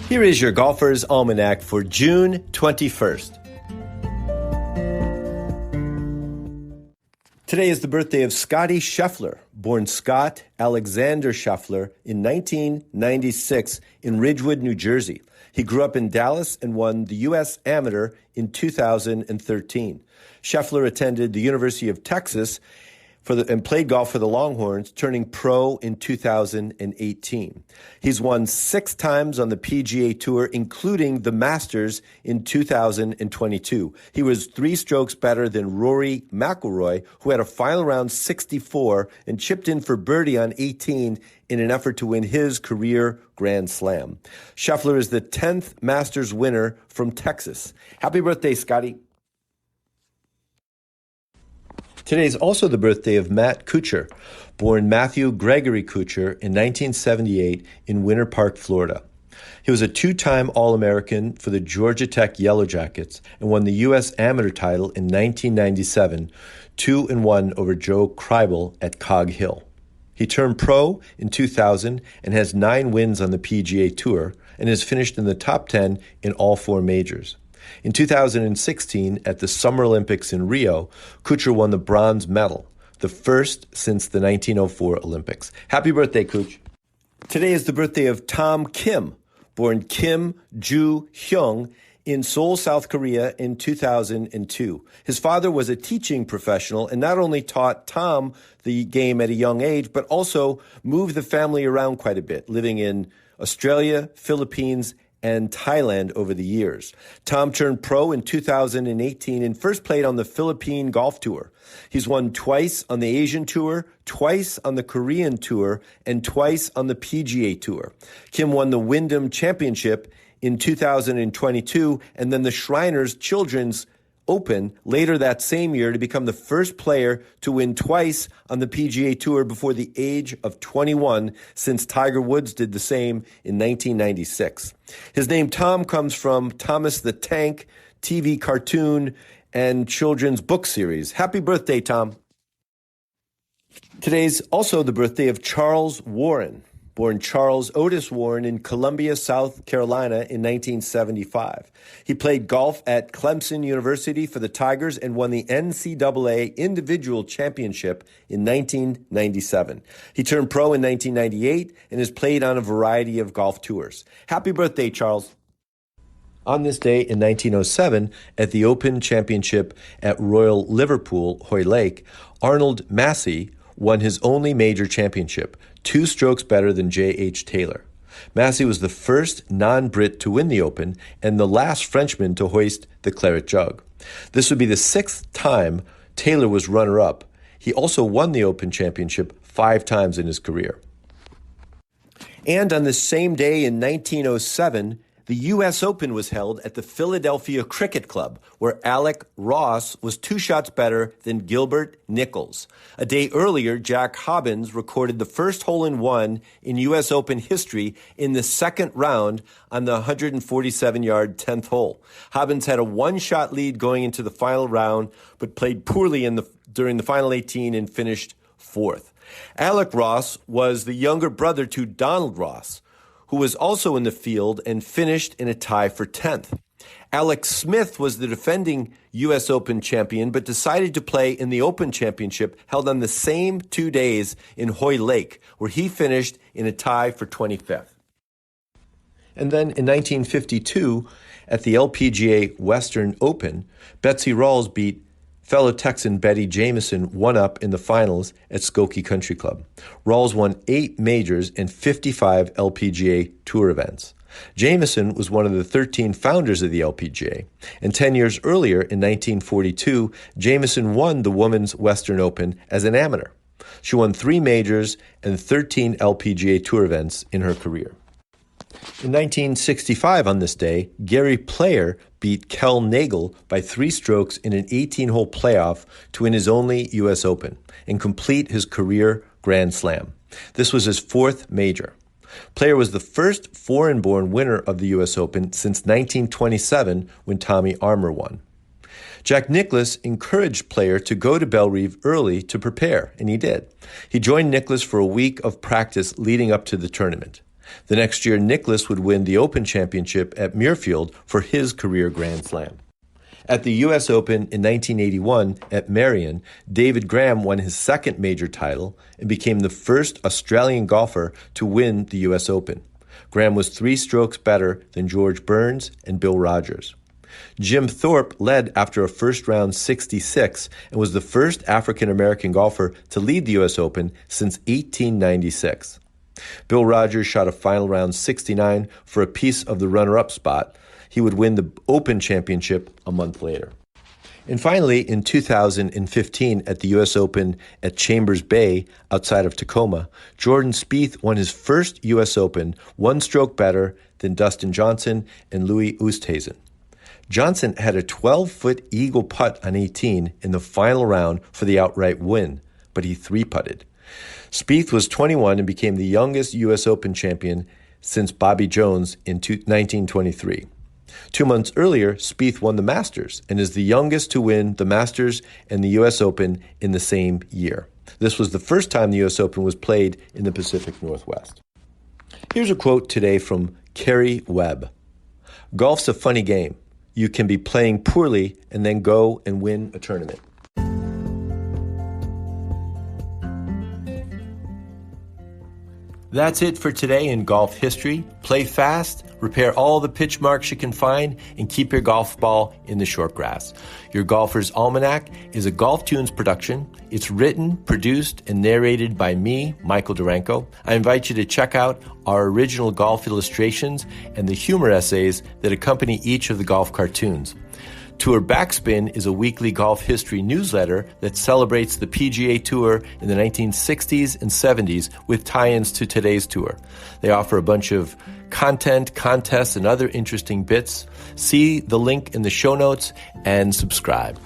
Here is your Golfer's Almanac for June 21st. Today is the birthday of Scottie Sheffler, born Scott Alexander Sheffler in 1996 in Ridgewood, New Jersey. He grew up in Dallas and won the U.S. Amateur in 2013. Sheffler attended the University of Texas and played golf for the Longhorns, turning pro in 2018. He's won 6 times on the PGA Tour, including the Masters in 2022. He was 3 strokes better than Rory McIlroy, who had a final round 64 and chipped in for birdie on 18 in an effort to win his career Grand Slam. Sheffler is the 10th Masters winner from Texas. Happy birthday, Scottie. Today is also the birthday of Matt Kuchar, born Matthew Gregory Kuchar in 1978 in Winter Park, Florida. He was a 2-time All-American for the Georgia Tech Yellow Jackets and won the U.S. Amateur title in 1997, 2-1 over Joe Kreibel at Cog Hill. He turned pro in 2000 and has 9 wins on the PGA Tour and has finished in the top 10 in all 4 majors. In 2016, at the Summer Olympics in Rio, Kuchar won the bronze medal, the first since the 1904 Olympics. Happy birthday, Kuch. Today is the birthday of Tom Kim, born Kim Joo-hyung in Seoul, South Korea in 2002. His father was a teaching professional and not only taught Tom the game at a young age, but also moved the family around quite a bit, living in Australia, Philippines, and Thailand over the years. Tom turned pro in 2018 and first played on the Philippine Golf Tour. He's won twice on the Asian Tour, twice on the Korean Tour, and twice on the PGA Tour. Kim won the Wyndham Championship in 2022 and then the Shriners Children's Open later that same year to become the first player to win twice on the PGA Tour before the age of 21, since Tiger Woods did the same in 1996. His name Tom comes from Thomas the Tank, TV cartoon, and children's book series. Happy birthday, Tom. Today's also the birthday of Charles Warren, born Charles Otis Warren in Columbia, South Carolina in 1975. He played golf at Clemson University for the Tigers and won the NCAA Individual Championship in 1997. He turned pro in 1998 and has played on a variety of golf tours. Happy birthday, Charles. On this day in 1907, at the Open Championship at Royal Liverpool, Hoylake, Arnold Massy won his only major championship, 2 strokes better than J.H. Taylor. Massy was the first non-Brit to win the Open and the last Frenchman to hoist the claret jug. This would be the 6th time Taylor was runner-up. He also won the Open Championship 5 times in his career. And on the same day in 1907, the U.S. Open was held at the Philadelphia Cricket Club, where Alec Ross was 2 shots better than Gilbert Nichols. A day earlier, Jack Hobbins recorded the first hole-in-one in U.S. Open history in the second round on the 147-yard 10th hole. Hobbins had a 1-shot lead going into the final round, but played poorly during the final 18 and finished 4th. Alec Ross was the younger brother to Donald Ross, who was also in the field and finished in a tie for 10th. Alex Smith was the defending U.S. Open champion, but decided to play in the Open Championship held on the same 2 days in Hoylake, where he finished in a tie for 25th. And then in 1952, at the LPGA Western Open, Betsy Rawls beat fellow Texan Betty Jamieson 1-up in the finals at Skokie Country Club. Rawls won 8 majors and 55 LPGA Tour events. Jamieson was one of the 13 founders of the LPGA, and 10 years earlier, in 1942, Jamieson won the Women's Western Open as an amateur. She won 3 majors and 13 LPGA Tour events in her career. In 1965, on this day, Gary Player beat Kel Nagel by 3 strokes in an 18-hole playoff to win his only U.S. Open and complete his career Grand Slam. This was his 4th major. Player was the first foreign-born winner of the U.S. Open since 1927 when Tommy Armour won. Jack Nicklaus encouraged Player to go to Bellerive early to prepare, and he did. He joined Nicklaus for a week of practice leading up to the tournament. The next year, Nicklaus would win the Open Championship at Muirfield for his career Grand Slam. At the U.S. Open in 1981 at Merion, David Graham won his second major title and became the first Australian golfer to win the U.S. Open. Graham was 3 strokes better than George Burns and Bill Rogers. Jim Thorpe led after a first-round 66 and was the first African-American golfer to lead the U.S. Open since 1896. Bill Rogers shot a final round 69 for a piece of the runner-up spot. He would win the Open Championship a month later. And finally, in 2015 at the U.S. Open at Chambers Bay outside of Tacoma, Jordan Spieth won his first U.S. Open 1 stroke better than Dustin Johnson and Louis Oosthuizen. Johnson had a 12-foot eagle putt on 18 in the final round for the outright win, but he 3-putted. Spieth was 21 and became the youngest U.S. Open champion since Bobby Jones in 1923. 2 months earlier, Spieth won the Masters and is the youngest to win the Masters and the U.S. Open in the same year. This was the first time the U.S. Open was played in the Pacific Northwest. Here's a quote today from Karrie Webb. "Golf's a funny game. You can be playing poorly and then go and win a tournament." That's it for today in golf history. Play fast, repair all the pitch marks you can find, and keep your golf ball in the short grass. Your Golfer's Almanac is a GolfToons production. It's written, produced, and narrated by me, Michael Duranko. I invite you to check out our original golf illustrations and the humor essays that accompany each of the golf cartoons. Tour Backspin is a weekly golf history newsletter that celebrates the PGA Tour in the 1960s and 70s with tie-ins to today's tour. They offer a bunch of content, contests, and other interesting bits. See the link in the show notes and subscribe.